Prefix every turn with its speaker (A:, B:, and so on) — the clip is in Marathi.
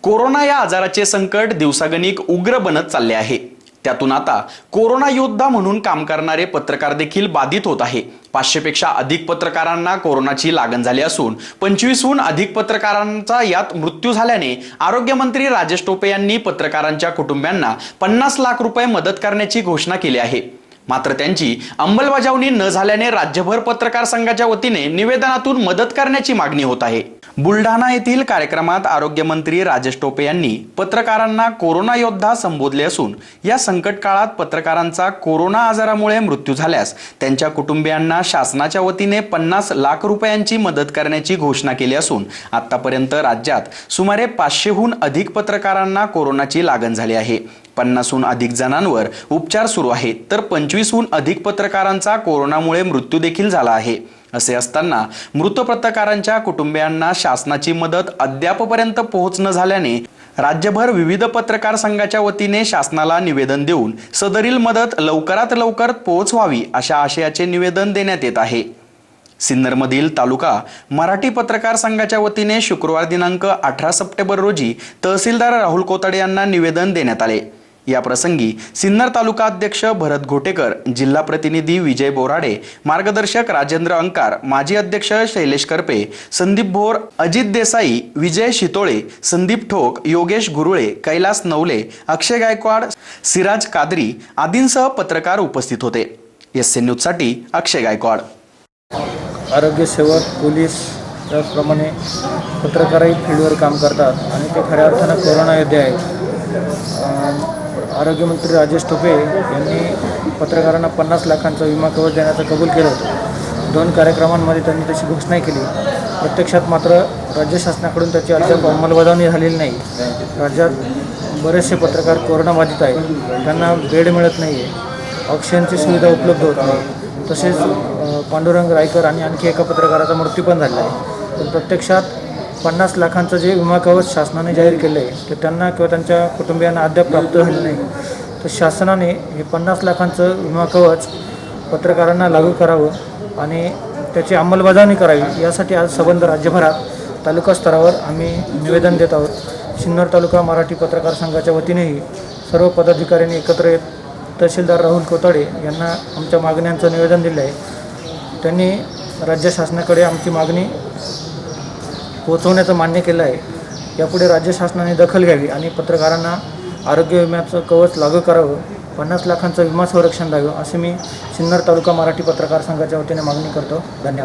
A: कोरोना या आजाराचे संकट दिवसागणिक उग्र बनत चालले आहे। त्यातून आता कोरोना योद्धा म्हणून काम करणारे पत्रकार देखील बाधित होत आहे। 500 पेक्षा अधिक पत्रकारांना कोरोनाची लागण झाली असून 25हून अधिक पत्रकारांचा यात मृत्यू झाल्याने आरोग्य मंत्री राजेश टोपे यांनी पत्रकारांच्या कुटुंबियांना 50 लाख रुपये मदत करण्याची घोषणा केली आहे। मात्र त्यांची अंमलबजावणी न झाल्याने राज्यभर पत्रकार संघाच्या वतीने निवेदनातून मदत करण्याची मागणी होत आहे। बुलढाणा येथील कार्यक्रमात आरोग्य मंत्री राजेश टोपे यांनी पत्रकारांना कोरोना योद्धा संबोधले असून या संकट काळात पत्रकारांचा कोरोना आजारामुळे मृत्यू झाल्यास त्यांच्या कुटुंबियांना शासनाच्या वतीने 50 लाख रुपयांची मदत करण्याची घोषणा केली असून आतापर्यंत राज्यात सुमारे 500हून अधिक पत्रकारांना कोरोनाची लागण झाली आहे। 50हून अधिक जणांवर उपचार सुरू आहेत तर 25हून अधिक पत्रकारांचा कोरोनामुळे मृत्यू देखील झाला आहे। असे असताना मृत पत्रकारांच्या कुटुंबियांना शासनाची मदत अद्यापपर्यंत पोहोचणं झाल्याने राज्यभर विविध पत्रकार संघाच्या वतीने शासनाला निवेदन देऊन सदरील मदत लवकरात लवकर पोहोचवावी अशा आशयाचे निवेदन देण्यात येत आहे। सिन्नरमधील तालुका मराठी पत्रकार संघाच्या वतीने शुक्रवार दिनांक 18 सप्टेंबर रोजी तहसीलदार राहुल कोताडे यांना निवेदन देण्यात आले। या प्रसंगी सिन्नर तालुका अध्यक्ष भरत घोटेकर, जिल्हा प्रतिनिधी विजय बोराडे, मार्गदर्शक राजेंद्र अंकार, माजी अध्यक्ष शैलेश करपे, संदीप भोर, अजित देसाई, विजय शितोळे, संदीप ठोक, योगेश गुरुळे, कैलास नवले, अक्षय गायकवाड, सिराज कादरी आदींसह पत्रकार उपस्थित होते। एसएन न्यूज साठी अक्षय गायकवाड।
B: आरोग्य सेवक, पोलीस त्याचप्रमाणे पत्रकारही फील्डवर काम करतात आणि ते खऱ्या अर्थानं कोरोना योद्धे आहेत। आरोग्यमंत्री राजेश टोपे यांनी पत्रकारांना 50 लाखांचा विमा कवच देण्याचं कबूल केलं होतं। 2 कार्यक्रमांमध्ये त्यांनी तशी घोषणा केली। प्रत्यक्षात मात्र राज्य शासनाकडून त्याची अद्याप अंमलबजावणी झालेली नाही। राज्यात बरेचसे पत्रकार कोरोनाबाधित आहेत, त्यांना बेड मिळत नाही आहे, ऑक्सिजनची सुविधा उपलब्ध होत नाही। तसेच पांडुरंग रायकर आणि आणखी एका पत्रकाराचा मृत्यू पण झाला आहे। पण प्रत्यक्षात 50 लाखांचं जे विमा कवच शासनाने जाहीर केलं आहे ते त्यांना किंवा त्यांच्या कुटुंबियांना अद्याप प्राप्त झाले नाही। तर शासनाने हे 50 लाखांचं विमा कवच पत्रकारांना लागू करावं आणि त्याची अंमलबजावणी करावी यासाठी आज संबंध राज्यभरात तालुका स्तरावर आम्ही निवेदन देत आहोत। सिन्नर तालुका मराठी पत्रकार संघाच्या वतीनेही सर्व पदाधिकाऱ्यांनी एकत्र येत तहसीलदार राहुल कोताडे यांना आमच्या मागण्यांचं निवेदन दिलं आहे। त्यांनी राज्य शासनाकडे आमची मागणी पोहोचवण्याचं मान्य केलं आहे। यापुढे राज्य शासनाने दखल घ्यावी आणि पत्रकारांना आरोग्य विम्याचं कवच लागू करावं, 50 लाखांचं विमा संरक्षण द्यावं असे मी सिन्नर तालुका मराठी पत्रकार संघाच्या वतीने मागणी करतो। धन्यवाद।